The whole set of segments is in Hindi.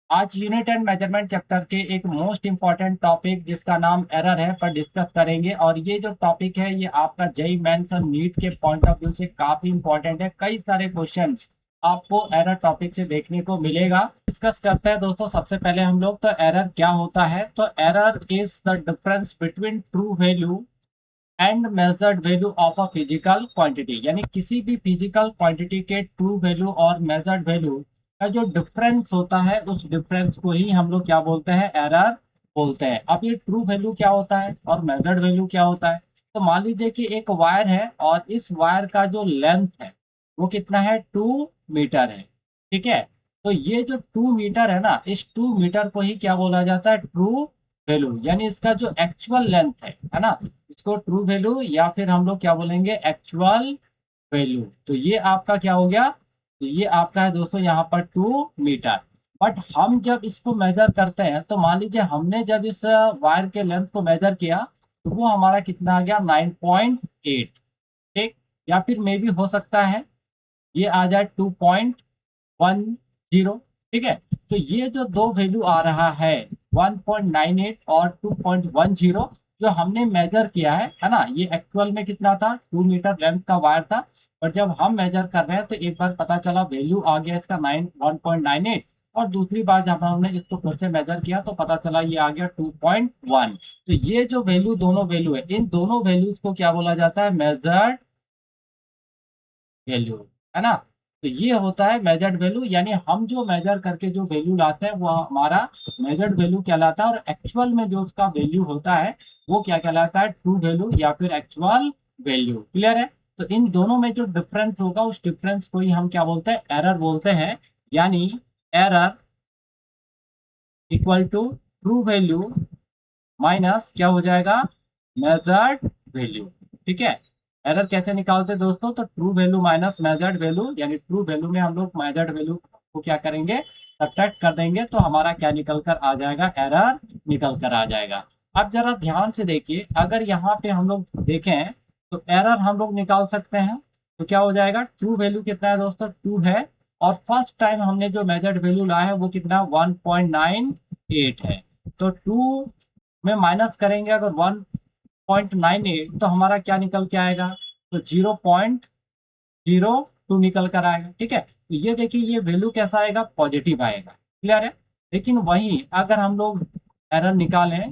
आज यूनिट एंड मेजरमेंट चैप्टर के एक मोस्ट इंपॉर्टेंट टॉपिक जिसका नाम एरर है पर डिस्कस करेंगे। और ये जो टॉपिक है ये आपका जेई मेंस और नीट के पॉइंट ऑफ व्यू से काफी इंपॉर्टेंट है। कई सारे क्वेश्चंस आपको एरर टॉपिक से देखने को मिलेगा। डिस्कस करते हैं दोस्तों। सबसे पहले हम लोग तो एरर क्या होता है। तो error is the difference between true value and measured value of a physical quantity, यानी किसी भी फिजिकल क्वांटिटी के ट्रू वैल्यू और मेजर्ड वैल्यू का जो डिफरेंस होता है उस डिफरेंस को ही हम लोग क्या बोलते हैं, एरर बोलते हैं। अब ये ट्रू वैल्यू क्या होता है और मेजर्ड वैल्यू क्या होता है। तो मान लीजिए कि एक वायर है और इस वायर का जो लेंथ है वो कितना है, 2 मीटर है। ठीक है। तो ये जो 2 मीटर है ना, इस 2 मीटर को ही क्या बोला जाता है, ट्रू वैल्यू, यानी इसका जो एक्चुअल लेंथ है ना, इसको ट्रू वैल्यू या फिर हम लोग क्या बोलेंगे, एक्चुअल वैल्यू। तो ये आपका क्या हो गया, तो ये आपका है दोस्तों यहाँ पर 2 मीटर। बट हम जब इसको मेजर करते हैं तो मान लीजिए हमने जब इस वायर के लेंथ को मेजर किया तो वो हमारा कितना आ गया, 9.8। ठीक। या फिर मे भी हो सकता है ये आ जाए 2.10। ठीक है। तो ये जो दो वैल्यू आ रहा है, 1.98 और 2.10, जो हमने मेजर किया है ना, ये एक्चुअल में कितना था, 2 मीटर लेंथ का वायर था। और जब हम मेजर कर रहे हैं तो एक बार पता चला वैल्यू आ गया इसका 1.98। और दूसरी बार जब हमने इसको फिर से मेजर किया तो पता चला ये आ गया 2.1। तो ये जो वैल्यू, दोनों वैल्यू है, इन दोनों वैल्यूज को क्या बोला जाता है, मेजर्ड वैल्यू, है ना। तो ये होता है मेजर्ड वैल्यू, यानी हम जो मेजर करके जो वैल्यू लाते हैं वो हमारा मेजर्ड वैल्यू कहलाता है। और एक्चुअल में जो उसका वैल्यू होता है वो क्या कहलाता है, ट्रू वैल्यू या फिर एक्चुअल वैल्यू। क्लियर है। तो इन दोनों में जो डिफरेंस होगा उस डिफरेंस को ही हम क्या बोलते हैं, एरर बोलते हैं। यानी error equal to true value minus क्या हो जाएगा, मेजर्ड वैल्यू। ठीक है। एरर कैसे निकालते हैं दोस्तों, तो true value minus measured value, यानी ट्रू वैल्यू में हम लोग मेजर्ड वैल्यू को क्या करेंगे, सब्ट्रैक्ट कर देंगे, तो हमारा क्या निकल कर आ जाएगा, एरर निकल कर आ जाएगा। अब जरा ध्यान से देखिए, अगर यहाँ पे हम लोग देखें तो एरर हम लोग निकाल सकते हैं। तो क्या हो जाएगा, ट्रू वैल्यू कितना है दोस्तों, 2 है। और फर्स्ट टाइम हमने जो मेजर्ड वैल्यू लाया है वो कितना, 1.98 है। तो 2 में माइनस करेंगे अगर 1.98 तो हमारा क्या निकल के आएगा, तो 0.02 निकल कर आएगा। ठीक है। तो ये देखिए ये वैल्यू कैसा आएगा, पॉजिटिव आएगा। क्लियर है। लेकिन वही अगर हम लोग एरर निकालें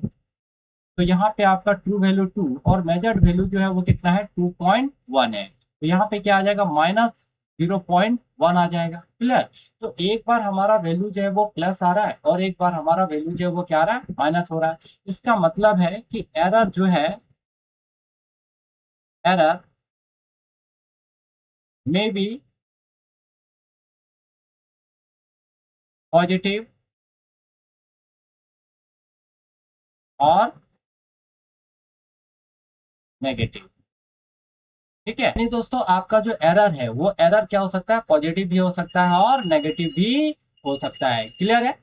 तो यहाँ पे आपका ट्रू वैल्यू 2 और मेजर्ड वैल्यू जो है वो कितना है, 2.1 है। तो यहाँ पे क्या आ जाएगा, -0.1 आ जाएगा। क्लियर। तो एक बार हमारा वैल्यू जो है वो प्लस आ रहा है और एक बार हमारा वैल्यू जो है वो क्या आ रहा है, माइनस हो रहा है। इसका मतलब है कि एरर जो है, एरर में बी पॉजिटिव और नेगेटिव। ठीक है। नहीं दोस्तों, आपका जो एरर है वो एरर क्या हो सकता है, पॉजिटिव भी हो सकता है और नेगेटिव भी हो सकता है। क्लियर है।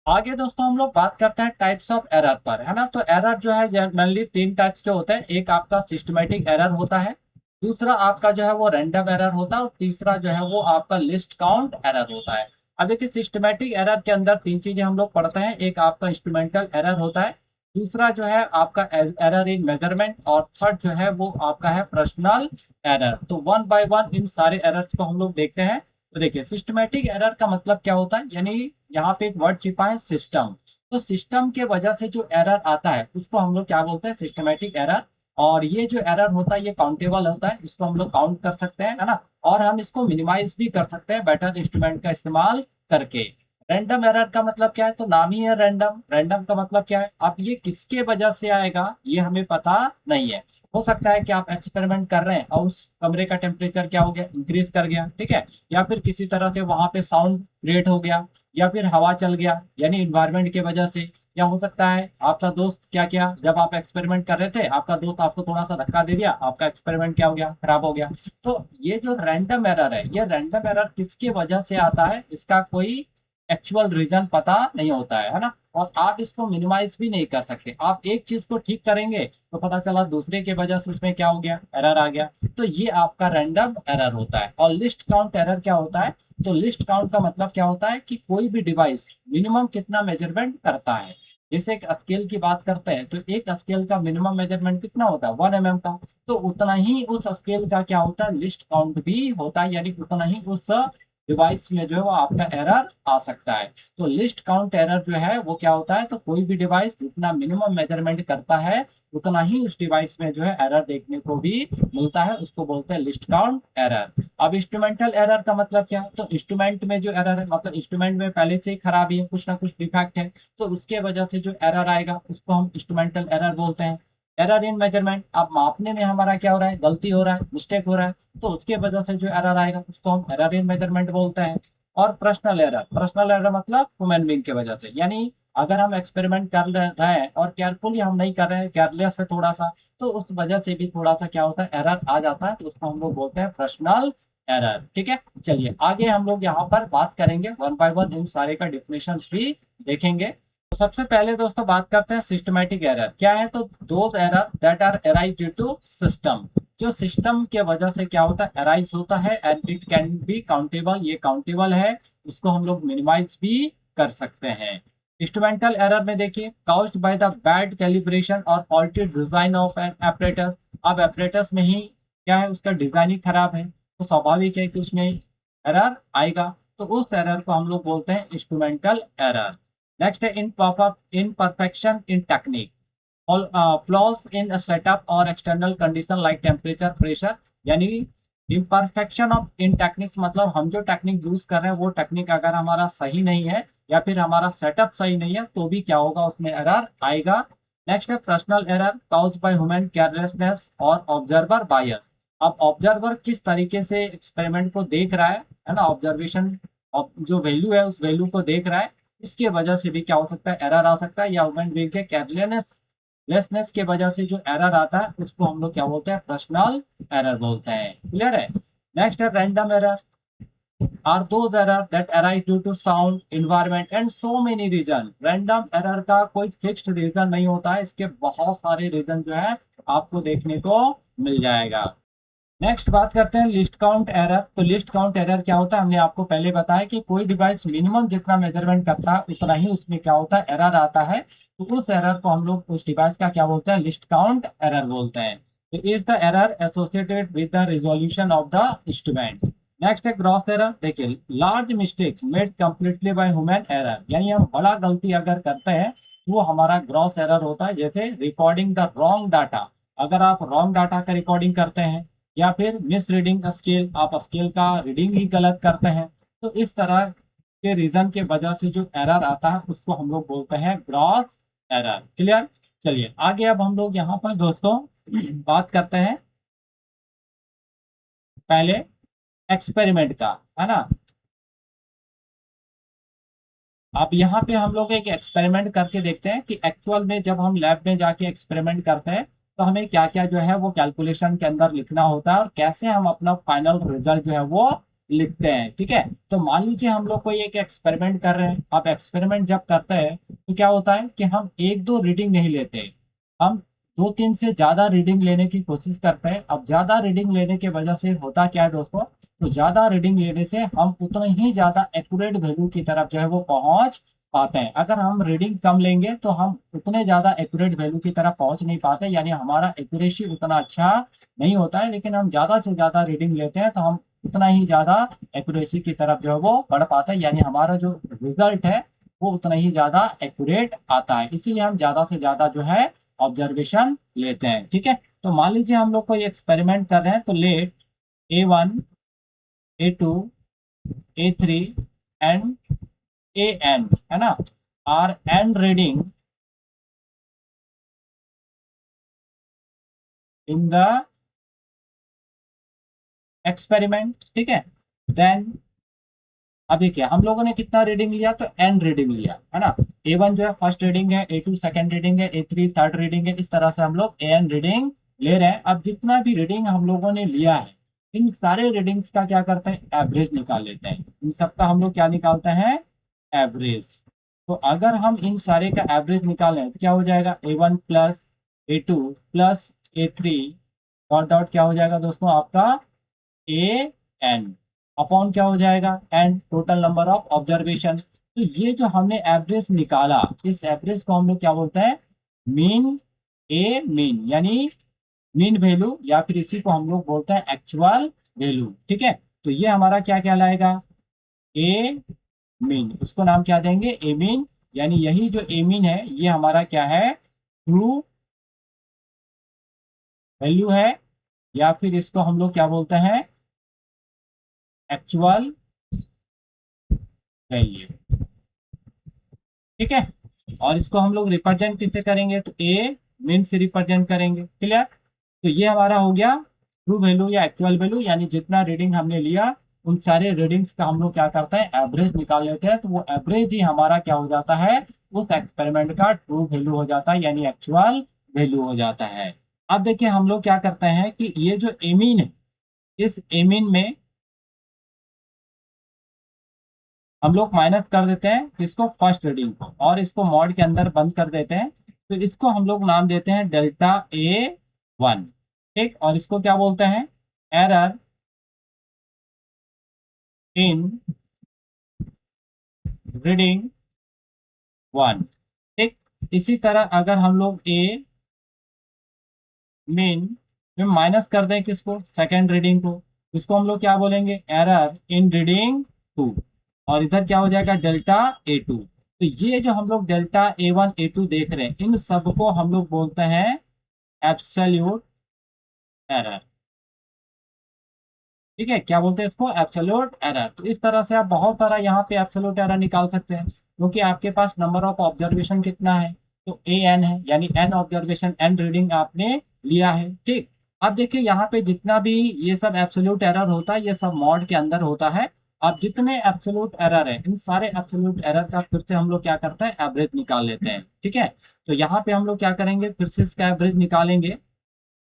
आगे दोस्तों हम लोग बात करते हैं टाइप्स ऑफ एरर पर, है ना। तो एरर जो है जनरली 3 टाइप्स के होते हैं। एक आपका सिस्टमेटिक एरर होता है, दूसरा आपका जो है वो रैंडम एरर होता है और तीसरा जो है वो आपका लिस्ट काउंट एरर होता है। अब देखिए सिस्टमेटिक एरर के अंदर 3 चीजें हम लोग पढ़ते हैं। एक आपका इंस्ट्रूमेंटल एरर होता है, दूसरा जो है आपका एरर इन मेजरमेंट, और थर्ड जो है वो आपका है पर्सनल एरर। तो वन बाय वन इन सारे एरर्स को हम लोग देखते हैं। तो देखिए सिस्टमेटिक एरर का मतलब क्या होता है, यानी यहाँ पे एक वर्ड छिपा है, सिस्टम। तो सिस्टम के वजह से जो एरर आता है उसको हम लोग क्या बोलते हैं, सिस्टमेटिक एरर। और ये जो एरर होता है ये काउंटेबल होता है, इसको हम लोग काउंट कर सकते हैं, है ना। और हम इसको मिनिमाइज भी कर सकते हैं बेटर इंस्ट्रूमेंट का इस्तेमाल करके। रैंडम एरर का मतलब क्या है, तो नाम ही है रैंडम। रैंडम का मतलब क्या है, अब ये किसके वजह से आएगा ये हमें पता नहीं है। हो सकता है कि आप एक्सपेरिमेंट कर रहे हैं और उस कमरे का टेम्परेचर क्या हो गया, इंक्रीज कर गया। ठीक है। या फिर किसी तरह से वहां पे साउंड क्रिएट हो गया, या फिर हवा चल गया, यानी इन्वायरमेंट की वजह से। या हो सकता है आपका दोस्त क्या किया, जब आप एक्सपेरिमेंट कर रहे थे आपका दोस्त आपको थोड़ा सा धक्का दे दिया, आपका एक्सपेरिमेंट क्या हो गया, खराब हो गया। तो ये जो रैंडम एरर है, ये रैंडम एरर किसकी वजह से आता है, इसका कोई एक्चुअल रीजन पता नहीं होता है ना। और आप इसको मिनिमाइज भी नहीं कर सकते। आप एक चीज को ठीक करेंगे तो पता चला दूसरे के वजह से इसमें क्या हो गया, एरर आ गया। तो ये आपका रैंडम एरर होता है। और लिस्ट काउंट एरर क्या होता है, तो लिस्ट काउंट का मतलब क्या होता है कि कोई भी डिवाइस मिनिमम कितना मेजरमेंट करता है। जैसे एक स्केल की बात करते हैं तो एक स्केल का मिनिमम मेजरमेंट कितना होता है, 1 mm का। तो उतना ही उस स्केल का क्या होता है, लिस्ट काउंट भी होता है, यानी उतना ही उस डिवाइस में जो है वो आपका एरर आ सकता है। तो लिस्ट काउंट एरर जो है वो क्या होता है, तो कोई भी डिवाइस जितना मिनिमम मेजरमेंट करता है उतना ही उस डिवाइस में जो है एरर देखने को भी मिलता है, उसको बोलते हैं लिस्ट काउंट एरर। अब इंस्ट्रूमेंटल एरर का मतलब क्या है, तो इंस्ट्रूमेंट में जो एरर है, मतलब इंस्ट्रूमेंट में पहले से ही खराबी है, कुछ ना कुछ डिफेक्ट है, तो उसके वजह से जो एरर आएगा उसको हम इंस्ट्रूमेंटल एरर बोलते हैं। एरर इन मेजरमेंट, अब मापने में हमारा क्या हो रहा है, गलती हो रहा है, मिस्टेक हो रहा है, तो उसके वजह से जो एरर आएगा उसको हम एरर इन मेजरमेंट बोलते हैं। और पर्सनल एरर, पर्सनल एरर मतलब ह्यूमन बीइंग के वजह से, यानी अगर हम एक्सपेरिमेंट कर रहे हैं और केयरफुली हम नहीं कर रहे हैं, केयरलेस है थोड़ा सा, तो उस वजह से भी थोड़ा सा क्या होता है, एरर आ जाता है, तो उसको हम लोग बोलते हैं पर्सनल एरर। ठीक है, चलिए आगे हम लोग यहाँ पर बात करेंगे, वन बाय वन इन सारे का डिफिनेशन भी देखेंगे। तो सबसे पहले दोस्तों बात करते हैं सिस्टमैटिक एरर क्या है। तो those error that are arise due to system, जो सिस्टम के वजह से क्या होता है, अराइज होता है, and it can be countable, ये काउंटेबल है, इसको हम लोग मिनिमाइज भी कर सकते हैं। इंस्ट्रूमेंटल एरर में देखिए, caused by the bad calibration और faulty design of an operator. अब ऑपरेटर्स में ही क्या है, उसका डिजाइन ही खराब है, तो स्वाभाविक है कि उसमें एरर आएगा, तो उस एरर को हम लोग बोलते हैं इंस्ट्रूमेंटल एरर। नेक्स्ट है imperfection in technique, flaws in setup और external condition like temperature, pressure, यानी इम्परफेक्शन ऑफ इन टेक्निक्स मतलब हम जो टेक्निक यूज कर रहे हैं वो टेक्निक अगर हमारा सही नहीं है या फिर हमारा सेटअप सही नहीं है तो भी क्या होगा, उसमें एरर आएगा। नेक्स्ट है personal error caused by human carelessness और ऑब्जर्वर बायस। अब ऑब्जर्वर किस तरीके से एक्सपेरिमेंट को देख रहा है ना, ऑब्जर्वेशन जो वैल्यू है उस वैल्यू को देख रहा है, इसके वजह से भी क्या हो सकता है, एरर आ सकता है, या ह्यूमन बीइंग के केयरलेसनेस के वजह से जो एरर आता है उसको हम लोग क्या बोलते हैं, पर्सनल एरर बोलते हैं। क्लियर है। नेक्स्ट है random error, are those error that arise due to sound, environment and so many reason. Random error का कोई फिक्स्ड रीजन नहीं होता है, इसके बहुत सारे रीजन जो है आपको देखने को मिल जाएगा। नेक्स्ट बात करते हैं लिस्ट काउंट एरर। तो लिस्ट काउंट एरर क्या होता है, हमने आपको पहले बताया कि कोई डिवाइस मिनिमम जितना मेजरमेंट करता है उतना ही उसमें क्या होता है, एरर आता है, तो उस एरर को हम लोग उस डिवाइस का क्या बोलते हैं, लिस्ट काउंट एरर बोलते हैं। तो is the error associated with the resolution of the instrument. Next है ग्रॉस एरर, देखिए large mistakes made completely by human error, यानी हम बड़ा गलती अगर करते हैं तो वो हमारा ग्रॉस एरर होता है। जैसे रिकॉर्डिंग द रॉन्ग डाटा, अगर आप रॉन्ग डाटा का रिकॉर्डिंग करते हैं, या फिर मिस रीडिंग स्केल, आप स्केल का रीडिंग ही गलत करते हैं, तो इस तरह के रीजन के वजह से जो एरर आता है उसको हम लोग बोलते हैं ग्रॉस एरर। क्लियर। चलिए आगे अब हम लोग यहाँ पर दोस्तों बात करते हैं पहले एक्सपेरिमेंट का, है ना। अब यहाँ पे हम लोग एक एक्सपेरिमेंट करके देखते हैं कि एक्चुअल में जब हम लैब में जाके एक्सपेरिमेंट करते हैं तो हमें क्या क्या जो है वो कैलकुलेशन के अंदर लिखना होता है और कैसे हम अपना फाइनल रिजल्ट जो है वो लिखते हैं। ठीक है, तो मान लीजिए हम लोग कोई एक एक्सपेरिमेंट कर रहे हैं। अब एक्सपेरिमेंट जब करते हैं तो क्या होता है कि हम एक दो रीडिंग नहीं लेते, हम दो तीन से ज्यादा रीडिंग लेने की कोशिश करते हैं। अब ज्यादा रीडिंग लेने की वजह से होता क्या है दोस्तों, तो ज्यादा रीडिंग लेने से हम उतना ही ज्यादा एक्यूरेट वैल्यू की तरफ जो है वो पहुंच पाते हैं। अगर हम रीडिंग कम लेंगे तो हम उतने ज्यादा एक्यूरेट वैल्यू की तरफ पहुंच नहीं पाते, यानी हमारा एक्यूरेसी उतना अच्छा नहीं होता है। लेकिन हम ज्यादा से ज्यादा रीडिंग लेते हैं तो हम उतना ही ज्यादा एक्यूरेसी की तरफ जो है वो बढ़ पाते हैं, यानी हमारा जो रिजल्ट है वो उतना ही ज्यादा एक्यूरेट आता है। इसीलिए हम ज्यादा से ज्यादा जो है ऑब्जर्वेशन लेते हैं। ठीक है, तो मान लीजिए हम लोग कोई एक्सपेरिमेंट कर रहे हैं, तो late A1, A2, A3 and AN, है ना, are n reading in the experiment. ठीक है, देन अब देखिए हम लोगों ने कितना रीडिंग लिया, तो एन रीडिंग लिया, है ना। A1 जो है फर्स्ट रीडिंग है, A2 सेकंड रीडिंग है, A3 थर्ड रीडिंग है, इस तरह से हम लोग एन रीडिंग ले रहे हैं। अब जितना भी रीडिंग हम लोगों ने लिया है इन सारे रीडिंग्स का क्या करते हैं, एवरेज निकाल लेते हैं। इन सबका हम लोग क्या निकालते हैं, एवरेज। तो अगर हम इन सारे का एवरेज निकालें तो क्या हो जाएगा, A1 plus A2 plus A3 dot dot क्या हो जाएगा दोस्तों आपका AN अपॉन क्या हो जाएगा n, total number of observation. तो ये जो हमने एवरेज निकाला, इस एवरेज को हम लोग क्या बोलते हैं, मीन, ए मीन यानी मीन वैल्यू, या फिर इसी को हम लोग बोलते हैं एक्चुअल वैल्यू। ठीक है, तो ये हमारा क्या कहलाएगा, ए मीन। इसको नाम क्या देंगे, ए मीन। यानी यही जो ए मीन है ये हमारा क्या है, ट्रू वैल्यू है, या फिर इसको हम लोग क्या बोलते हैं, एक्चुअल वैल्यू। ठीक है, और इसको हम लोग रिप्रेजेंट किससे करेंगे, तो ए मीन से रिप्रेजेंट करेंगे। क्लियर, तो ये हमारा हो गया ट्रू वैल्यू या एक्चुअल वैल्यू, यानी जितना रीडिंग हमने लिया उन सारे रीडिंग्स का हम लोग क्या करते हैं, एवरेज निकाल लेते हैं। तो वो एवरेज ही हमारा क्या हो जाता है, उस एक्सपेरिमेंट का ट्रू वैल्यू हो जाता है, यानी एक्चुअल वैल्यू हो जाता है। अब देखिए हम लोग क्या करते हैं कि ये जो एमीन है, इस एमीन में हम लोग माइनस कर देते हैं इसको फर्स्ट रीडिंग को, और इसको मॉड के अंदर बंद कर देते हैं। तो इसको हम लोग नाम देते हैं डेल्टा A1। ठीक, और इसको क्या बोलते हैं, एरर इन रीडिंग 1। ठीक, इसी तरह अगर हम लोग ए मीन में माइनस कर दें किसको, सेकेंड रीडिंग को, इसको हम लोग क्या बोलेंगे, एरर इन रीडिंग 2। और इधर क्या हो जाएगा, डेल्टा A2। तो ये जो हम लोग डेल्टा A1 A2 देख रहे हैं, इन सबको हम लोग बोलते हैं एब्सोल्यूट एरर। ठीक है, क्या बोलते हैं इसको, एब्सोल्यूट एरर। तो इस तरह से आप बहुत सारा यहाँ पे एब्सोल्यूट एरर निकाल सकते हैं, क्योंकि आपके पास नंबर ऑफ ऑब्जर्वेशन कितना है, तो AN है, यानी N ऑब्जर्वेशन N रीडिंग आपने लिया है। ठीक, अब देखिए यहाँ पे जितना भी ये सब एब्सोल्यूट एरर होता है, ये सब मॉड के अंदर होता है। अब जितने एब्सोल्यूट एरर है, इन सारे एब्सोल्यूट एरर का फिर से हम लोग क्या करते हैं, एवरेज निकाल लेते हैं। ठीक है, तो यहाँ पे हम लोग क्या करेंगे, फिर से इसका एवरेज निकालेंगे,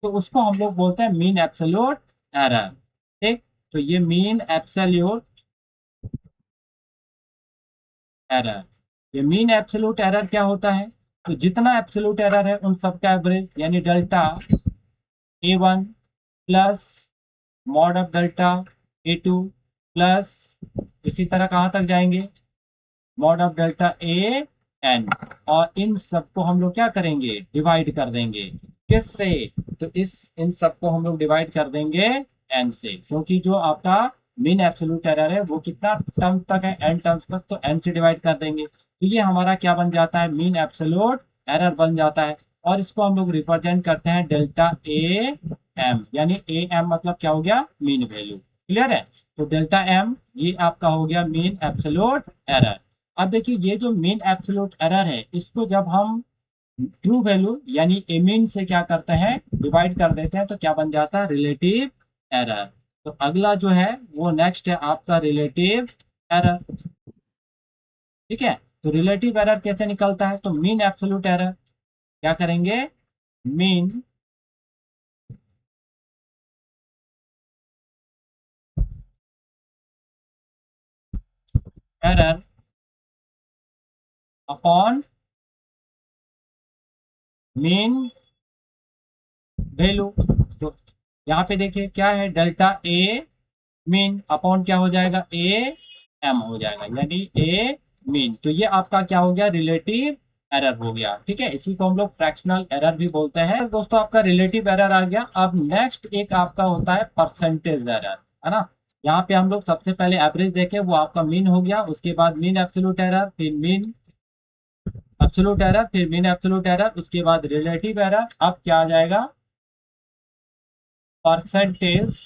तो उसको हम लोग बोलते हैं मीन एब्सोल्यूट एरर। ठीक, तो ये मीन एब्सोल्यूट एरर, ये मीन एब्सोल्यूट एरर क्या होता है, तो जितना एब्सोल्यूट एरर है उन सबका एवरेज, यानी delta A1 plus mod of delta A2 plus, इसी तरह कहाँ तक जाएंगे, मॉड ऑफ डेल्टा AN। और इन सबको हम लोग क्या करेंगे, डिवाइड कर देंगे, किससे, तो इस इन सबको हम लोग डिवाइड कर देंगे N से, क्योंकि जो आपका मीन एब्सोल्यूट एरर है वो कितना टर्म तक है, N टर्म्स तक, तो N से डिवाइड कर देंगे। तो ये हमारा क्या बन जाता है, मीन एब्सोल्यूट एरर बन जाता है। और इसको हम लोग रिप्रेजेंट करते हैं डेल्टा AM, यानी AM मतलब क्या हो गया, मीन वैल्यू। क्लियर है, तो डेल्टा M ये आपका हो गया मीन एब्सोल्यूट एरर। अब देखिए ये जो मीन एब्सोल्यूट एरर है, इसको जब हम ट्रू वैल्यू यानी एमीन से क्या करते हैं, डिवाइड कर देते हैं, तो क्या बन जाता है, रिलेटिव एरर। तो अगला जो है वो नेक्स्ट है आपका रिलेटिव एरर। ठीक है, तो रिलेटिव एरर कैसे निकलता है, तो मीन एब्सोल्यूट एरर क्या करेंगे, mean error upon mean value. तो यहाँ पे देखिए क्या है, डेल्टा A मीन अपॉन क्या हो जाएगा, AM हो जाएगा, यानी A मीन। तो ये आपका क्या हो गया, रिलेटिव एरर हो गया। ठीक है, इसी को हम लोग फ्रैक्शनल एरर भी बोलते हैं। तो दोस्तों आपका रिलेटिव एरर आ गया। अब नेक्स्ट एक आपका होता है परसेंटेज एरर, है ना। यहाँ पे हम लोग सबसे पहले एवरेज देखें, वो आपका मीन हो गया, उसके बाद मीन एब्सोल्यूट एरर, फिर मीन एब्सोल्यूट एरर, फिर मीन एब्सोल्यूट एरर, उसके बाद रिलेटिव एरर। अब क्या आ जाएगा, परसेंटेज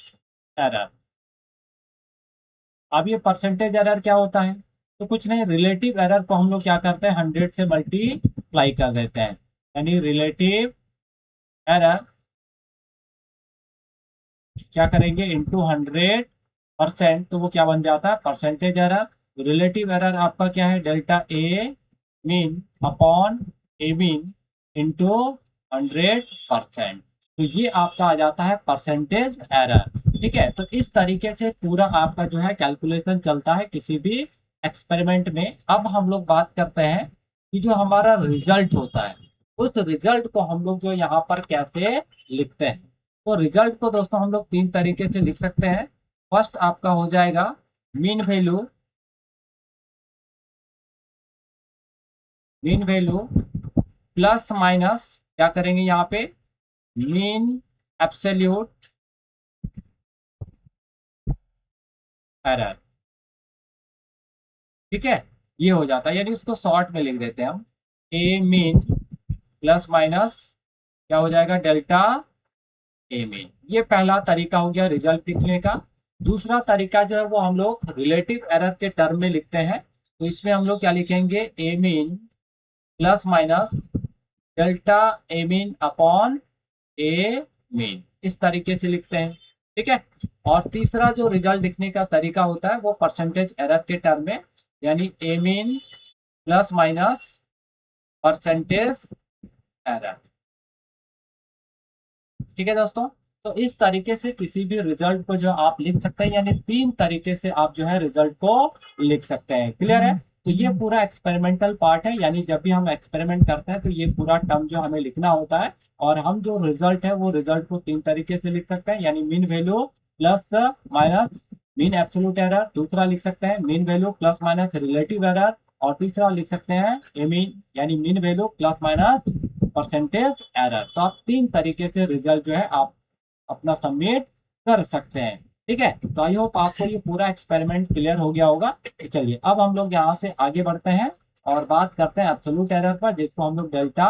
एरर। अब ये परसेंटेज एरर क्या होता है, तो कुछ नहीं, रिलेटिव एरर को हम लोग क्या करते हैं, 100 से मल्टीप्लाई कर देते हैं, यानी रिलेटिव एरर क्या करेंगे, इंटू 100%, तो वो क्या बन जाता है, परसेंटेज एरर। रिलेटिव एरर आपका क्या है, delta A mean upon A mean into 100%। तो ये आपका आ जाता है परसेंटेज एरर। ठीक है, तो इस तरीके से पूरा आपका जो है कैलकुलेशन चलता है किसी भी एक्सपेरिमेंट में अब हम लोग बात करते हैं कि जो हमारा रिजल्ट होता है उस रिजल्ट को हम लोग जो यहाँ पर कैसे लिखते हैं। तो रिजल्ट को दोस्तों हम लोग तीन तरीके से लिख सकते हैं। फर्स्ट आपका हो जाएगा मीन वैल्यू प्लस माइनस क्या करेंगे यहाँ पे मीन एब्सोल्यूट एरर। ठीक है, ये हो जाता है, यानी इसको शॉर्ट में लिख देते हैं हम ए मीन प्लस माइनस क्या हो जाएगा डेल्टा ए मीन। ये पहला तरीका हो गया रिजल्ट लिखने का। दूसरा तरीका जो है वो हम लोग रिलेटिव एरर के टर्म में लिखते हैं। तो इसमें हम लोग क्या लिखेंगे ए मीन प्लस माइनस डेल्टा ए मीन अपॉन ए मीन, इस तरीके से लिखते हैं। ठीक है, और तीसरा जो रिजल्ट लिखने का तरीका होता है वो परसेंटेज एरर के टर्म में, यानी A mean plus minus percentage error. ठीक है दोस्तों, तो इस तरीके से किसी भी रिजल्ट को जो आप लिख सकते हैं, यानी तीन तरीके से आप जो है रिजल्ट को लिख सकते हैं। क्लियर है? तो ये पूरा एक्सपेरिमेंटल पार्ट है, यानी जब भी हम एक्सपेरिमेंट करते हैं तो ये पूरा टर्म जो हमें लिखना होता है, और हम जो रिजल्ट है वो रिजल्ट को तीन तरीके से लिख सकते हैं, यानी mean value plus minus mean absolute error. दूसरा लिख सकते हैं mean value plus minus relative error, और तीसरा लिख सकते हैं ए मीन यानी mean value plus minus percentage error. तो आप तीन तरीके से रिजल्ट जो है आप अपना सबमिट कर सकते हैं। ठीक है, तो आई होप आपको ये पूरा एक्सपेरिमेंट क्लियर हो गया होगा। तो चलिए अब हम लोग यहाँ से आगे बढ़ते हैं और बात करते हैं एब्सोल्यूट एरर पर, जिसको हम लोग डेल्टा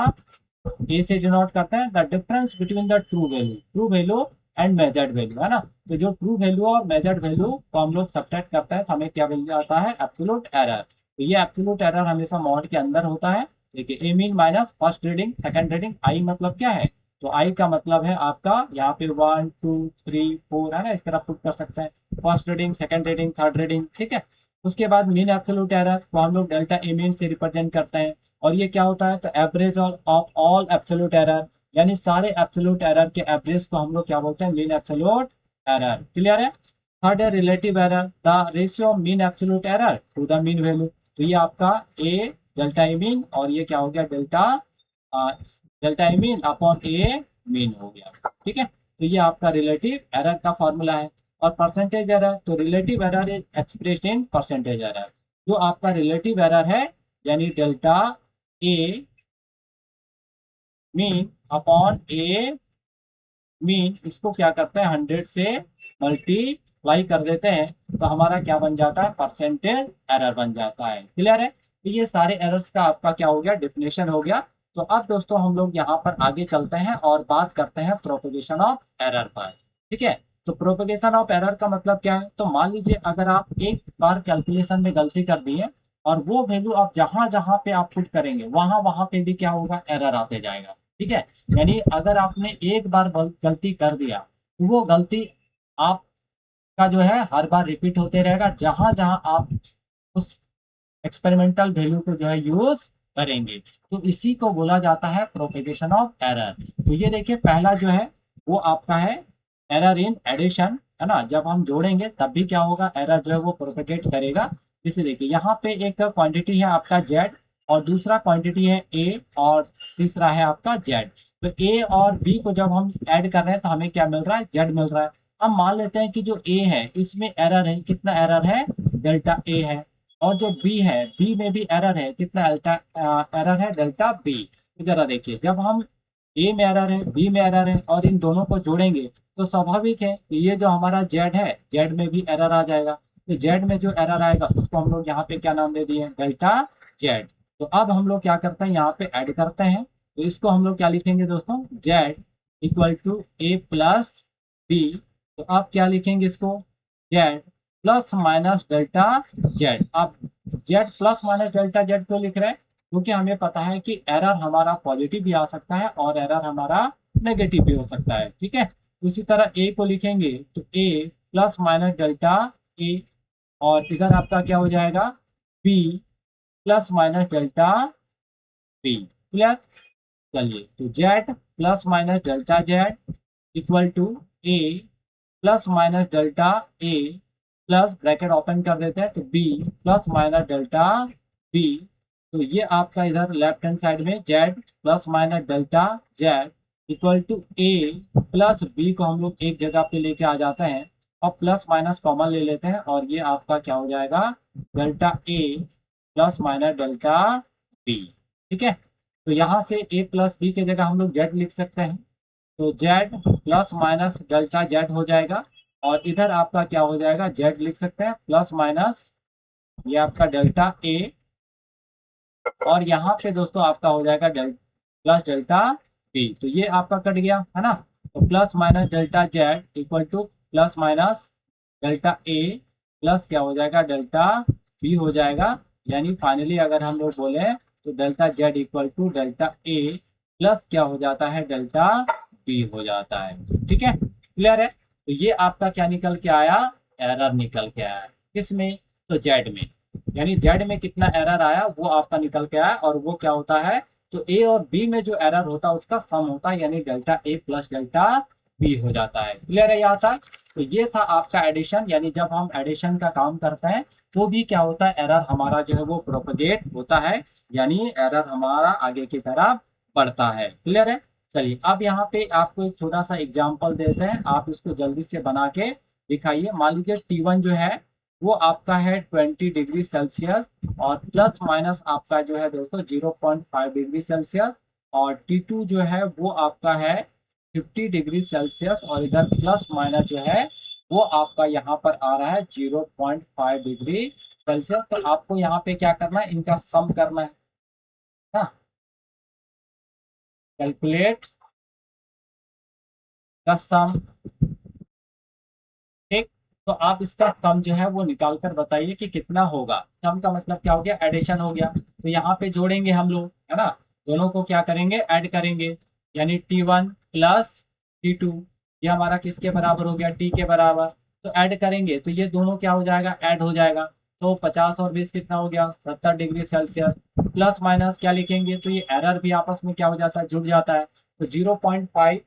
ए से डिनोट करते हैं, the difference between the true value and measured value, है ना। तो जो ट्रू वैल्यू और मेजर्ड वैल्यू को हम लोग सब्ट्रैक्ट करते हैं तो हमें क्या मिल जाता है एब्सोल्यूट एरर। तो ये एब्सोल्यूट एरर हमेशा मॉड के अंदर होता है। देखिए A mean minus first reading second reading, I मतलब क्या है, तो आई का मतलब है आपका यहाँ पे 1 2 3 4, है ना, इस तरह पुट कर सकते हैं, first reading second reading third reading. ठीक है, उसके बाद मीन एब्सोल्यूट एरर को हम लोग डेल्टा ए मीन से रिप्रेजेंट करते हैं, और ये क्या होता है तो average of all absolute error, यानी सारे एब्सोल्यूट एरर के एवरेज को हम लोग क्या बोलते हैं मीन एब्सोल्यूट एरर। क्लियर है? थर्ड है relative error, the ratio of mean absolute error to the mean value. तो ये आपका ए डेल्टा ए मीन, और ये क्या हो गया delta A mean upon A mean हो गया। ठीक है, तो ये आपका रिलेटिव एरर का फॉर्मूला है। और परसेंटेज एरर, तो relative error is expressed in percentage error. जो आपका रिलेटिव एरर है यानी delta A mean upon A mean, इसको क्या करते हैं 100 से मल्टीप्लाई कर देते हैं, तो हमारा क्या बन जाता है परसेंटेज एरर बन जाता है। क्लियर है? तो ये सारे एरर्स का आपका क्या हो गया डेफिनेशन हो गया। तो अब दोस्तों हम लोग यहाँ पर आगे चलते हैं और बात करते हैं प्रोपेगेशन ऑफ एरर पर। ठीक है, तो प्रोपेगेशन ऑफ एरर का मतलब क्या है, तो मान लीजिए अगर आप एक बार कैलकुलेशन में गलती कर दिए और वो वैल्यू आप जहां जहां पे आप पुट करेंगे वहां वहां पे भी क्या होगा एरर आते जाएगा। ठीक है, यानी अगर आपने एक बार गलती कर दिया तो वो गलती आपका जो है हर बार रिपीट होते रहेगा जहां जहां आप उस एक्सपेरिमेंटल वैल्यू को जो है यूज करेंगे। तो इसी को बोला जाता है प्रोपेगेशन ऑफ एरर। तो ये देखिए पहला जो है वो आपका है एरर इन एडिशन, है ना, जब हम जोड़ेंगे तब भी क्या होगा एरर जो है वो प्रोपेगेट करेगा। जैसे देखिए यहाँ पे एक क्वांटिटी है आपका जेड, और दूसरा क्वांटिटी है ए, और तीसरा है आपका जेड। तो ए और बी को जब हम ऐड कर रहे हैं तो हमें क्या मिल रहा है जेड मिल रहा है। हम मान लेते हैं कि जो ए है इसमें एरर है, कितना एरर है डेल्टा ए है, और जो बी है बी में भी एरर है, कितना एरर है डेल्टा बी। तो जरा देखिए जब हम ए में एरर है बी में एरर है और इन दोनों को जोड़ेंगे तो स्वाभाविक है कि ये जो हमारा जेड है जेड में भी एरर आ जाएगा। तो जेड में जो एरर आएगा उसको हम लोग यहाँ पे क्या नाम दे दिए डेल्टा जेड। तो अब हम लोग क्या करते हैं यहाँ पे ऐड करते हैं, तो इसको हम लोग क्या लिखेंगे दोस्तों Z equal to A plus B. तो अब क्या लिखेंगे इसको Z plus minus delta Z. अब Z plus minus delta Z क्यों लिख रहे हैं, क्योंकि हमें पता है कि एरर हमारा पॉजिटिव भी आ सकता है और एरर हमारा नेगेटिव भी हो सकता है। ठीक है, उसी तरह ए को लिखेंगे तो A plus minus delta A, और इधर आपका क्या हो जाएगा B plus minus delta B. Clear? चलिए तो Z plus minus delta Z equal to A plus minus delta A plus bracket open कर देते हैं तो B plus minus delta B. तो ये आपका इधर लेफ्ट हैंड साइड में Z plus minus delta Z equal to A plus B को हम लोग एक जगह पे लेके आ जाते हैं और प्लस माइनस कॉमन ले लेते हैं और ये आपका क्या हो जाएगा delta A plus minus delta B. ठीक है, तो यहाँ से ए प्लस बी की जगह हम लोग जेड लिख सकते हैं, तो Z plus minus delta Z हो जाएगा और इधर आपका क्या हो जाएगा जेड लिख सकते हैं प्लस माइनस ये आपका डेल्टा ए और यहाँ पे दोस्तों आपका हो जाएगा प्लस डेल्टा बी। तो ये आपका कट गया है ना, तो plus minus delta Z equal to plus minus delta A plus क्या हो जाएगा डेल्टा बी हो जाएगा। यानी फाइनली अगर हम लोग बोले तो delta Z equal to delta A plus क्या हो जाता है डेल्टा बी हो जाता है। ठीक है, क्लियर है। तो ये आपका क्या निकल के आया, एरर निकल के आया किसमें, तो जेड में। यानी जेड में कितना एरर आया वो आपका निकल के आया और वो क्या होता है, तो ए और बी में जो एरर होता है उसका सम होता है, यानी delta A plus delta B हो जाता है। क्लियर है यहाँ तक। तो ये था आपका एडिशन, यानी जब हम एडिशन का काम करते हैं तो भी क्या होता है एरर हमारा जो है वो प्रोपगेट होता है, यानी एरर हमारा आगे की तरफ बढ़ता है। क्लियर है। चलिए अब यहाँ पे आपको एक छोटा सा एग्जाम्पल देते हैं, आप इसको जल्दी से बना के दिखाइए। मान लीजिए T1 जो है वो आपका है 20 डिग्री सेल्सियस और प्लस माइनस आपका जो है दोस्तों 0.5 डिग्री सेल्सियस और T2 जो है वो आपका है 50 डिग्री सेल्सियस और इधर प्लस माइनस जो है वो आपका यहाँ पर आ रहा है 0.5 डिग्री सेल्सियस। तो आपको यहाँ पे क्या करना है, इनका सम करना है ना, कैलकुलेट द सम। ठीक, तो आप इसका सम जो है वो निकाल कर बताइए कि कितना होगा। सम का मतलब क्या हो गया, एडिशन हो गया। तो यहाँ पे जोड़ेंगे हम लोग है ना, दोनों को क्या करेंगे ऐड करेंगे, यानी T1 प्लस T2 ये हमारा किसके बराबर हो गया, T के बराबर। तो ऐड करेंगे तो ये दोनों क्या हो जाएगा, ऐड हो जाएगा। तो 50 और 20 कितना हो गया 70 डिग्री सेल्सियस। प्लस माइनस क्या लिखेंगे, तो ये एरर भी आपस में क्या हो जाता है, जुड़ जाता है। तो 0.5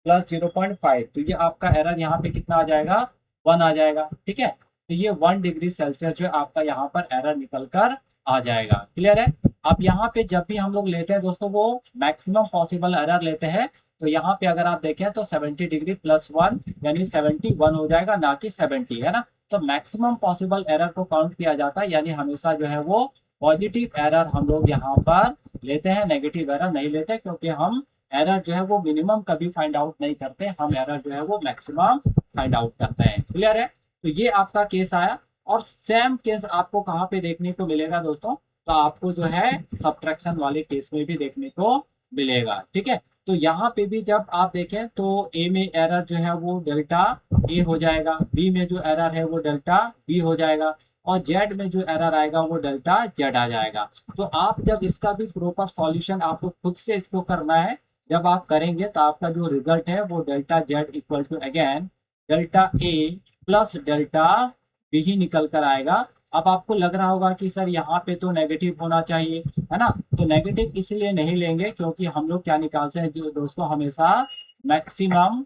प्लस 0.5 तो ये आपका एरर यहाँ पे कितना आ जाएगा, 1 आ जाएगा। ठीक है, तो ये 1 डिग्री सेल्सियस जो आपका यहाँ पर एरर निकल कर आ जाएगा। क्लियर है। अब यहाँ पे जब भी हम लोग लेते हैं दोस्तों वो मैक्सिमम पॉसिबल एरर लेते हैं। तो यहाँ पे अगर आप देखें तो 70 डिग्री प्लस 1 यानी 71 हो जाएगा, ना कि 70, है ना। तो मैक्सिमम पॉसिबल एरर को काउंट किया जाता है, यानी हमेशा जो है वो पॉजिटिव एरर हम लोग यहाँ पर लेते हैं, नेगेटिव एरर नहीं लेते, क्योंकि हम एरर जो है वो मिनिमम कभी फाइंड आउट नहीं करते, हम एरर जो है वो मैक्सिमम फाइंड आउट करते हैं। क्लियर है। तो ये आपका केस आया और सेम केस आपको कहाँ पे देखने को मिलेगा दोस्तों, तो आपको जो है सब्ट्रैक्शन वाले केस में भी देखने को मिलेगा। ठीक है, तो यहाँ पे भी जब आप देखें तो ए में एरर जो है वो डेल्टा ए हो जाएगा, बी में जो एरर है वो डेल्टा बी हो जाएगा और जेड में जो एरर आएगा वो डेल्टा जेड आ जाएगा। तो आप जब इसका भी प्रॉपर सॉल्यूशन आपको खुद से इसको करना है, जब आप करेंगे तो आपका जो रिजल्ट है वो delta Z equal to again delta A plus delta B ही निकल कर आएगा। अब आपको लग रहा होगा कि सर यहाँ पे तो नेगेटिव होना चाहिए, है ना। तो नेगेटिव इसलिए नहीं लेंगे क्योंकि हम लोग क्या निकालते हैं जो दोस्तों, हमेशा मैक्सिमम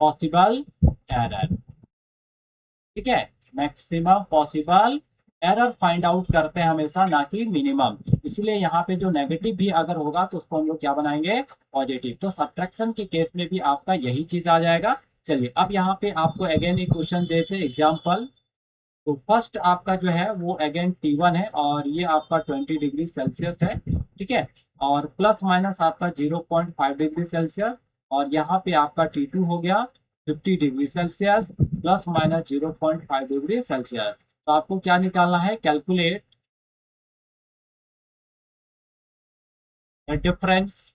पॉसिबल एरर। ठीक है, maximum possible error find out करते हैं हमेशा, ना कि मिनिमम। इसलिए यहाँ पे जो नेगेटिव भी अगर होगा तो उसको हम लोग क्या बनाएंगे, पॉजिटिव। तो सब्ट्रैक्शन के केस में भी आपका यही चीज आ जाएगा। चलिए अब यहाँ पे आपको अगेन एक क्वेश्चन देते हैं एग्जाम्पल। तो फर्स्ट आपका जो है वो अगेन T1 है और ये आपका 20 डिग्री सेल्सियस है। ठीक है, और प्लस माइनस आपका 0.5 डिग्री सेल्सियस और यहाँ पे आपका T2 हो गया 50 degree Celsius plus minus 0.5 degree Celsius. तो आपको क्या निकालना है, कैलकुलेट द डिफरेंस।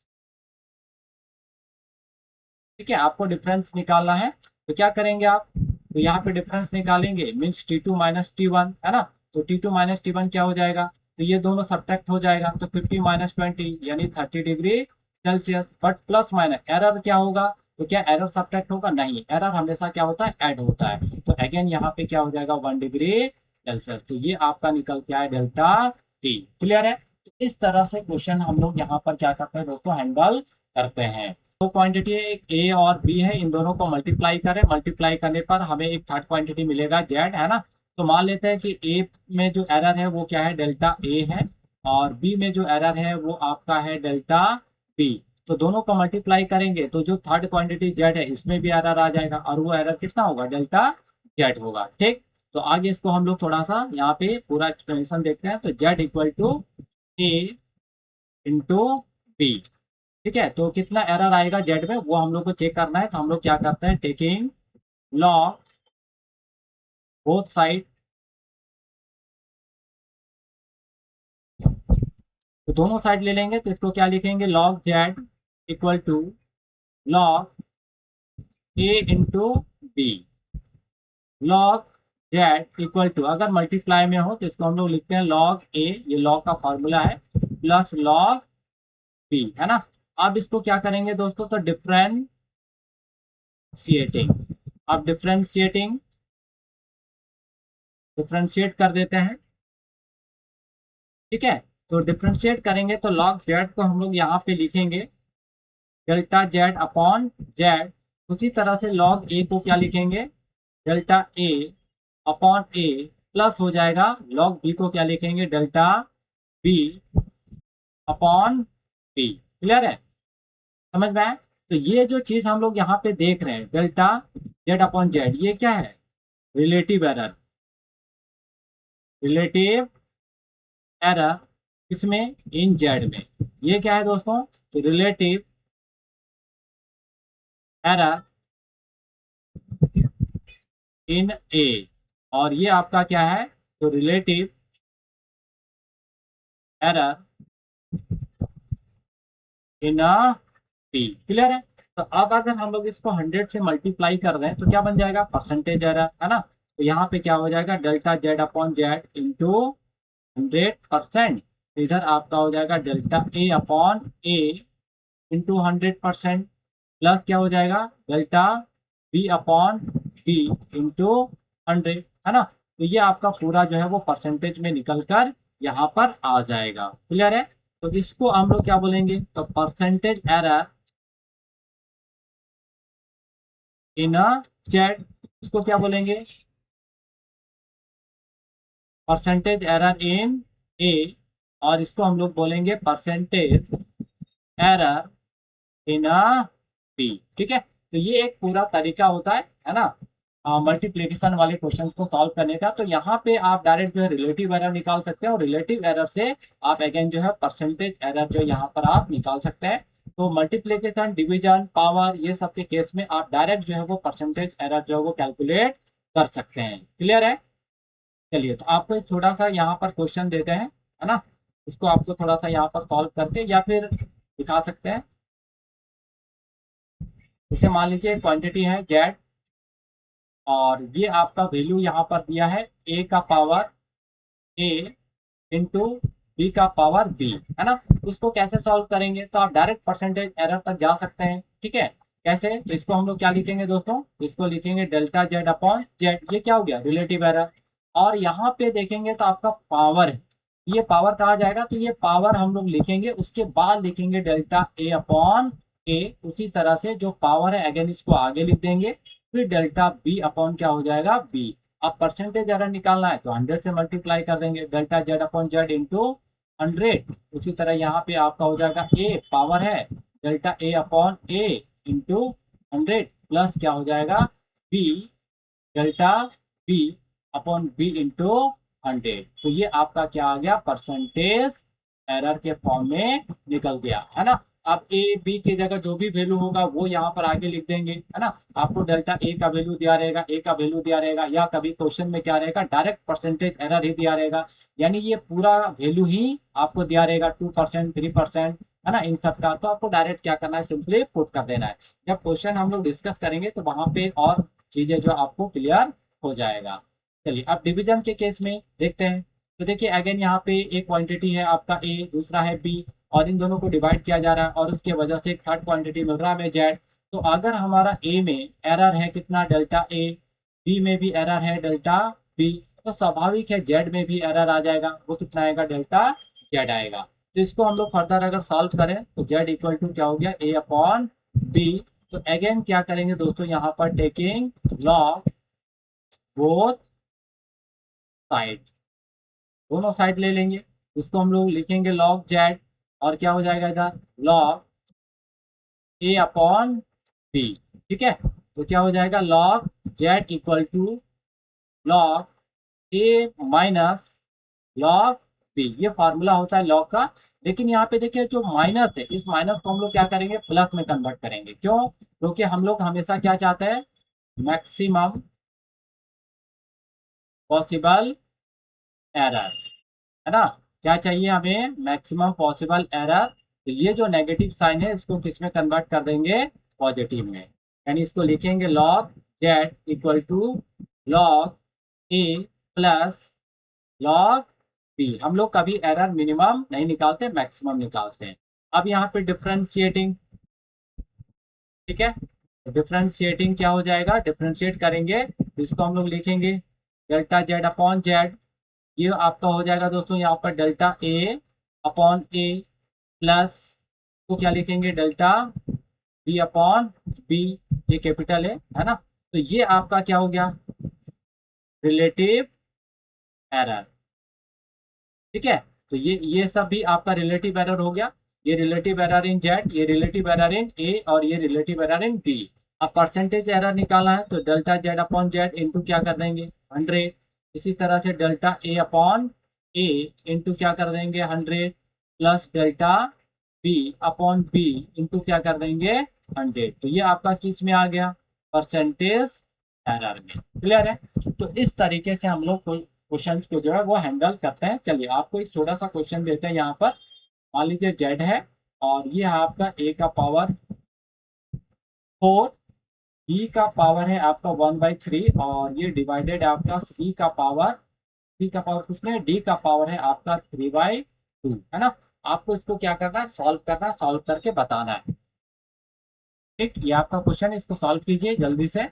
ठीक है, आपको डिफरेंस निकालना है। तो क्या करेंगे आप, तो यहाँ पे डिफरेंस निकालेंगे मीन्स T2 माइनस T1, है ना। तो T2 माइनस T1 क्या हो जाएगा, तो ये दोनों सब्ट्रैक्ट हो जाएगा, तो 50 माइनस 20 यानी 30 degree Celsius. But plus minus error क्या होगा, तो क्या एरर सब्ट्रैक्ट होगा, नहीं, एरर हमेशा क्या होता है, ऐड होता है। तो अगेन यहाँ पे क्या हो जाएगा 1 डिग्री सेल्सियस। तो ये आपका निकल के आया डेल्टा टी। क्लियर है। तो इस तरह से क्वेश्चन हम लोग यहाँ पर क्या करते हैं दोस्तों, हैंडल करते हैं। दो क्वांटिटी है, एक ए और बी है, इन दोनों को मल्टीप्लाई करें, मल्टीप्लाई करने पर हमें एक थर्ड क्वांटिटी मिलेगा जेड, है ना। तो मान लेते हैं कि ए में जो एरर है वो क्या है, डेल्टा ए है, और बी में जो एरर है वो आपका है डेल्टा बी। तो दोनों को मल्टीप्लाई करेंगे तो जो थर्ड क्वांटिटी जेड है इसमें भी एरर आ जाएगा, और वो एरर कितना होगा, डेल्टा जेड होगा। ठीक, तो आगे इसको हम लोग थोड़ा सा यहाँ पे पूरा एक्सप्लेनेशन देखते हैं। तो Z equal to A into B. ठीक है, तो कितना एरर आएगा जेड में वो हम लोग को चेक करना है। तो हम लोग क्या करते हैं, टेकिंग लॉग बोथ साइड, तो दोनों साइड ले लेंगे। तो इसको क्या लिखेंगे, log Z equal to log A into B. Log Z equal to, अगर मल्टीप्लाई में हो तो इसको हम लोग लिखते हैं लॉग ए, ये लॉग का फॉर्मूला है, प्लस लॉग बी, है ना। अब इसको क्या करेंगे दोस्तों, तो डिफरेंशिएटिंग, अब डिफरेंशिएट कर देते हैं। ठीक है, तो डिफरेंशिएट करेंगे तो लॉग जेड को हम लोग यहाँ पे लिखेंगे डेल्टा जेड अपॉन जेड। उसी तरह से लॉग ए को क्या लिखेंगे, delta A upon A, plus हो जाएगा लॉग बी को क्या लिखेंगे, delta B upon B. Clear है, समझ में आया। तो ये जो चीज हम लोग यहाँ पे देख रहे हैं डेल्टा जेड अपॉन जेड, ये क्या है, रिलेटिव एरर, रिलेटिव एरर इसमें इन जेड में, ये क्या है दोस्तों, तो रिलेटिव एरर इन ए, और ये आपका क्या है, तो relative error in B. Clear है। तो अब अगर हम लोग इसको 100 से मल्टीप्लाई कर रहे हैं तो क्या बन जाएगा, परसेंटेज एरर, है ना। तो यहाँ पे क्या हो जाएगा, delta Z upon Z into 100%, इधर आपका हो जाएगा delta A upon A into 100%, plus क्या हो जाएगा, delta B upon B into 100, है ना। तो ये आपका पूरा जो है वो परसेंटेज में निकल कर यहाँ पर आ जाएगा। क्लियर है। तो इसको हम लोग क्या बोलेंगे, तो परसेंटेज एरर इन जेड, इसको क्या बोलेंगे, परसेंटेज एरर इन ए, और इसको हम लोग बोलेंगे परसेंटेज एरर इन बी। ठीक है, तो ये एक पूरा तरीका होता है ना, मल्टीप्लिकेशन वाले क्वेश्चन को सॉल्व करने का। तो यहाँ पे आप डायरेक्ट जो है रिलेटिव एरर निकाल सकते हैं, और रिलेटिव एरर से आप अगेन जो है परसेंटेज एरर जो यहाँ पर आप निकाल सकते हैं। तो मल्टीप्लिकेशन, डिवीजन, पावर, ये सब के केस में आप डायरेक्ट जो है वो परसेंटेज एरर जो है वो कैलकुलेट कर सकते हैं। क्लियर है। चलिए, तो आपको एक छोटा सा यहाँ पर क्वेश्चन देते हैं, है ना, इसको आपको थोड़ा सा यहाँ पर सॉल्व करके या फिर दिखा सकते हैं। इसे मान लीजिए क्वांटिटी है जेड, और ये आपका वैल्यू यहाँ पर दिया है ए का पावर ए इंटू बी का पावर बी, है ना। उसको कैसे सॉल्व करेंगे, तो आप डायरेक्ट परसेंटेज एरर तक जा सकते हैं। ठीक है, कैसे, तो इसको हम लोग क्या लिखेंगे दोस्तों, इसको लिखेंगे डेल्टा जेड अपॉन जेड, ये क्या हो गया, रिलेटिव एरर। और यहाँ पे देखेंगे तो आपका पावर है, ये पावर कहा जाएगा, तो ये पावर हम लोग लिखेंगे, उसके बाद लिखेंगे डेल्टा ए अपॉन ए। उसी तरह से जो पावर है अगेन इसको आगे लिख देंगे, फिर डेल्टा बी अपॉन क्या हो जाएगा, बी। अब परसेंटेज एरर निकालना है तो 100 से मल्टीप्लाई कर देंगे, delta Z upon Z into 100। उसी तरह यहाँ पे आपका हो जाएगा ए पावर है, delta A upon A into 100, plus क्या हो जाएगा, B, delta B upon B into 100। तो ये आपका क्या आ गया, परसेंटेज एरर के फॉर्म में निकल गया, है ना। आप ए बी की जगह जो भी वैल्यू होगा वो यहाँ पर आगे लिख देंगे, है ना। आपको डेल्टा ए का वैल्यू दिया रहेगा, ए का वैल्यू दिया रहेगा, या कभी क्वेश्चन में क्या रहेगा, डायरेक्ट परसेंटेज एरर ही दिया रहेगा, यानी ये पूरा वैल्यू ही आपको दिया रहेगा, 2%, 3%, है ना, इन सब का। तो आपको डायरेक्ट क्या करना है, सिंपली पुट कर देना है। जब क्वेश्चन हम लोग डिस्कस करेंगे तो वहां पे और चीजें जो आपको क्लियर हो जाएगा। चलिए, अब डिवीजन के केस में देखते हैं। तो देखिए अगेन यहाँ पे एक क्वांटिटी है आपका ए, दूसरा है बी, और इन दोनों को डिवाइड किया जा रहा है, और उसके वजह से एक थर्ड क्वांटिटी मिल रहा है हमें जेड। तो अगर हमारा ए में एरर है कितना, डेल्टा ए, बी में भी एरर है डेल्टा बी, तो स्वाभाविक है जेड में भी एरर आ जाएगा, वो कितना आएगा, डेल्टा जेड आएगा। तो इसको हम लोग फर्दर अगर सॉल्व करें तो जेड इक्वल टू क्या हो गया, ए अपॉन बी। तो अगेन क्या करेंगे दोस्तों, यहाँ पर टेकिंग लॉग बोथ साइड, दोनों साइड ले लेंगे। इसको हम लोग लिखेंगे लॉग जेड, और क्या हो जाएगा इधर लॉग ए अपॉन बी। ठीक है, तो क्या हो जाएगा log Z equal to log A minus log B. ये फार्मूला होता है लॉग का। लेकिन यहाँ पे देखिए जो माइनस है, इस माइनस को हम लोग क्या करेंगे प्लस में कन्वर्ट करेंगे। क्यों? क्योंकि हम लोग हमेशा क्या चाहते हैं, मैक्सिमम पॉसिबल एरर, है ना। क्या चाहिए हमें, मैक्सिमम पॉसिबल एरर। तो ये जो नेगेटिव साइन है इसको किस में कन्वर्ट कर देंगे, पॉजिटिव में। यानी इसको लिखेंगे log Z equal to log A plus log B. हम लोग कभी एरर मिनिमम नहीं निकालते, मैक्सिमम निकालते हैं। अब यहाँ पे डिफ्रेंशिएटिंग, ठीक है, डिफ्रेंशिएटिंग क्या हो जाएगा, डिफ्रेंशिएट करेंगे तो इसको हम लोग लिखेंगे डेल्टा जेड अपॉन जेड। ये आपका हो जाएगा दोस्तों यहाँ पर delta A upon A plus को क्या लिखेंगे डेल्टा बी अपॉन बी। ये कैपिटल है ना। तो ये आपका क्या हो गया, रिलेटिव एरर। ठीक है, तो ये सब भी आपका रिलेटिव एरर हो गया। ये रिलेटिव एरर इन जेड, ये रिलेटिव एरर इन ए, और ये रिलेटिव एरर इन बी। अब परसेंटेज एरर निकालना है तो delta Z upon Z into क्या कर देंगे 100। इसी तरह से delta A upon A into क्या कर देंगे 100 प्लस delta B upon B into क्या कर देंगे 100। तो ये आपका किस में आ गया, परसेंटेज एरर में। क्लियर है। तो इस तरीके से हम लोग क्वेश्चन को जो है वो हैंडल करते हैं। चलिए आपको एक छोटा सा क्वेश्चन देते हैं यहाँ पर। मान लीजिए जेड है और ये आपका ए का पावर 4, बी का पावर है आपका 1/3, और ये डिवाइडेड आपका सी का पावर कितने, डी का पावर है आपका 3/2, है ना। आपको इसको क्या करना है, सॉल्व करना है, सॉल्व करके बताना है। ठीक, ये आपका क्वेश्चन है, इसको सॉल्व कीजिए जल्दी से।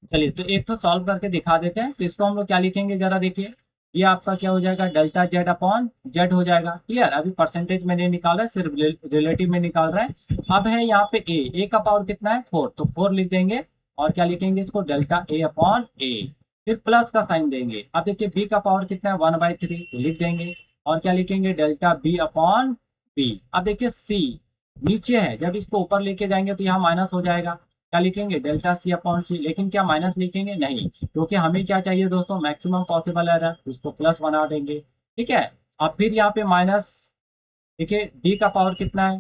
चलिए तो एक तो सॉल्व करके दिखा देते हैं। तो इसको हम लोग क्या लिखेंगे जरा देखिए। ये आपका क्या हो जाएगा, डेल्टा जेड अपॉन जेड हो जाएगा। क्लियर, अभी परसेंटेज में नहीं निकाल रहा है, सिर्फ रिलेटिव में निकाल रहा है। अब है यहाँ पे ए का पावर कितना है 4, तो 4 लिख देंगे। और क्या लिखेंगे इसको, डेल्टा ए अपॉन ए, फिर प्लस का साइन देंगे। अब देखिए बी का पावर कितना है 1/3, तो लिख देंगे। और क्या लिखेंगे, डेल्टा बी अपॉन बी। अब देखिए सी नीचे है, जब इसको ऊपर लेके जाएंगे तो यहाँ माइनस हो जाएगा। क्या लिखेंगे, डेल्टा सी अपॉन सी। लेकिन क्या माइनस लिखेंगे, नहीं, क्योंकि हमें क्या चाहिए दोस्तों, मैक्सिमम पॉसिबल एरर, उसको प्लस बना देंगे। ठीक है, अब फिर यहाँ पे माइनस, देखिए डी का पावर कितना है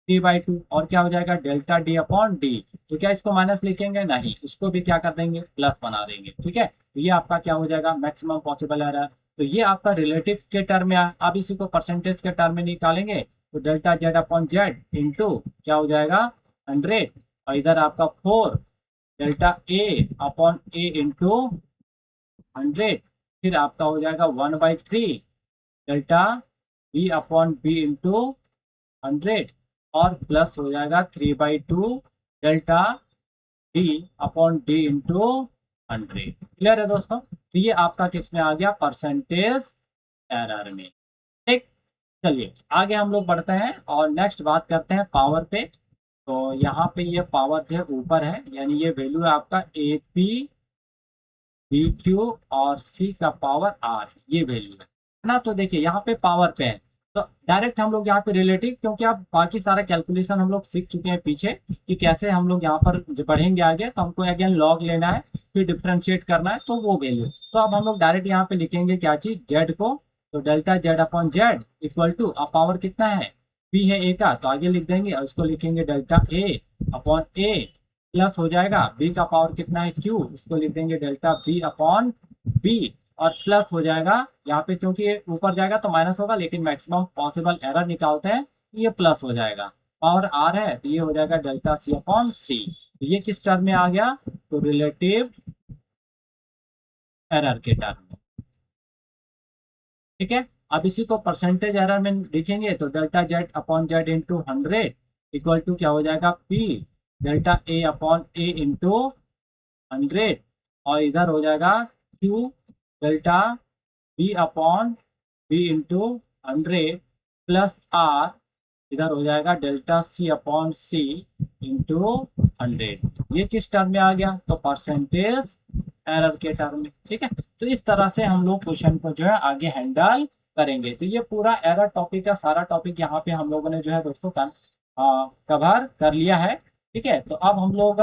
3/2, और क्या हो जाएगा डेल्टा डी अपॉन डी। तो क्या इसको माइनस लिखेंगे, नहीं, इसको भी क्या कर देंगे, प्लस बना देंगे। ठीक है, तो ये आपका क्या हो जाएगा, मैक्सिमम पॉसिबल एरर। तो ये आपका रिलेटिव के टर्म में अब इसी को परसेंटेज के टर्म में निकालेंगे। तो delta Z upon Z into क्या हो जाएगा 100, और इधर आपका 4 delta A upon A into 100, फिर आपका हो जाएगा 1/3 delta B upon B into 100, और प्लस हो जाएगा 3/2 delta D upon D into 100। Clear है दोस्तों। तो ये आपका किस में आ गया, परसेंटेज एरर में। ठीक, चलिए आगे हम लोग बढ़ते हैं और नेक्स्ट बात करते हैं पावर पे। तो यहाँ पे ये पावर जो है ऊपर है, यानी ये वैल्यू है आपका ए पी बी क्यू और सी का पावर आर, ये वैल्यू है ना। तो देखिए यहाँ पे पावर पे है, तो डायरेक्ट हम लोग यहाँ पे रिलेटिव, क्योंकि आप बाकी सारा कैलकुलेशन हम लोग सीख चुके हैं पीछे कि कैसे हम लोग यहाँ पर बढ़ेंगे आगे, तो हमको अगेन लॉग लेना है, फिर डिफ्रेंशिएट करना है, तो वो वैल्यू। तो अब हम लोग डायरेक्ट यहाँ पे लिखेंगे क्या चीज, जेड को। तो delta Z upon Z equal to, अब पावर कितना है, पी है ए का, तो आगे लिख देंगे, और इसको लिखेंगे delta A upon A plus हो जाएगा बी का पावर कितना है क्यू, इसको लिख देंगे डेल्टा बी अपॉन बी, और प्लस हो जाएगा यहाँ पे, क्योंकि ये ऊपर जाएगा तो माइनस होगा, लेकिन मैक्सिमम पॉसिबल एरर निकालते हैं, ये प्लस हो जाएगा। पावर आर है तो ये हो जाएगा डेल्टा सी अपॉन सी। तो ये किस टर्म में आ गया, तो रिलेटिव एरर के टर्म में। ठीक है, अब इसी को परसेंटेज एरर में लिखेंगे, तो delta Z upon Z into 100 equal to क्या हो जाएगा, P delta A upon A into 100, और इधर हो जाएगा Q delta B upon B into 100 plus R इधर हो जाएगा delta C upon C into 100। ये किस टर्म में आ गया? तो परसेंटेज एरर के टर्म में। ठीक है, तो इस तरह से हम लोग क्वेश्चन को जो है आगे हैंडल करेंगे। तो ये पूरा एरर टॉपिक का सारा टॉपिक यहाँ पे हम लोगों ने जो है दोस्तों कवर कर लिया है। ठीक है, तो अब हम लोग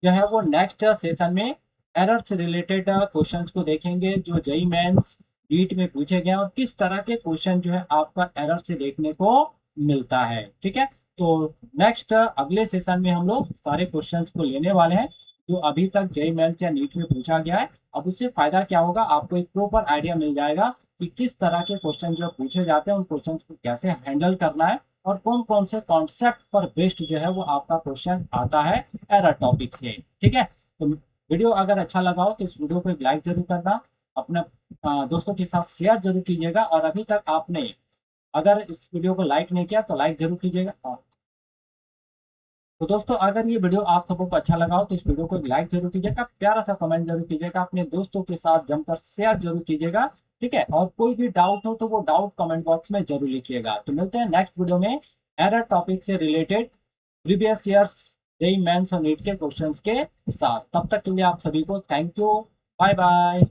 जो है वो नेक्स्ट सेशन में एरर से रिलेटेड क्वेश्चंस को देखेंगे जो जेईई मेंस नीट में पूछे गए और किस तरह के क्वेश्चन जो है आपका एरर से देखने को मिलता है। ठीक है, तो नेक्स्ट अगले सेशन में हम लोग सारे क्वेश्चंस को लेने वाले हैं जो अभी तक जेईई मेंस या नीट में पूछा गया है। अब उससे फायदा क्या होगा, आपको एक प्रॉपर आइडिया मिल जाएगा कि किस तरह के क्वेश्चन जो पूछे जाते हैं उन क्वेश्चंस को कैसे हैंडल करना है और कौन कौन से कॉन्सेप्ट पर बेस्ड जो है वो आपका क्वेश्चन आता है एरर टॉपिक से। ठीक है, तो वीडियो अगर अच्छा लगा हो तो इस वीडियो को एक लाइक जरूर करना, अपने दोस्तों के साथ शेयर जरूर कीजिएगा और अभी तक आपने अगर इस वीडियो को लाइक नहीं किया तो लाइक जरूर कीजिएगा। तो दोस्तों अगर ये वीडियो आप सबको अच्छा लगा हो तो इस वीडियो को एक लाइक जरूर कीजिएगा, प्यारा सा कमेंट जरूर कीजिएगा, अपने दोस्तों के साथ जमकर शेयर जरूर कीजिएगा। ठीक है, और कोई भी डाउट हो तो वो डाउट कमेंट बॉक्स में जरूर लिखिएगा। तो मिलते हैं नेक्स्ट वीडियो में एरर टॉपिक से related previous years JEE Mains और नीट के क्वेश्चंस के साथ। तब तक के लिए आप सभी को थैंक यू, बाय बाय।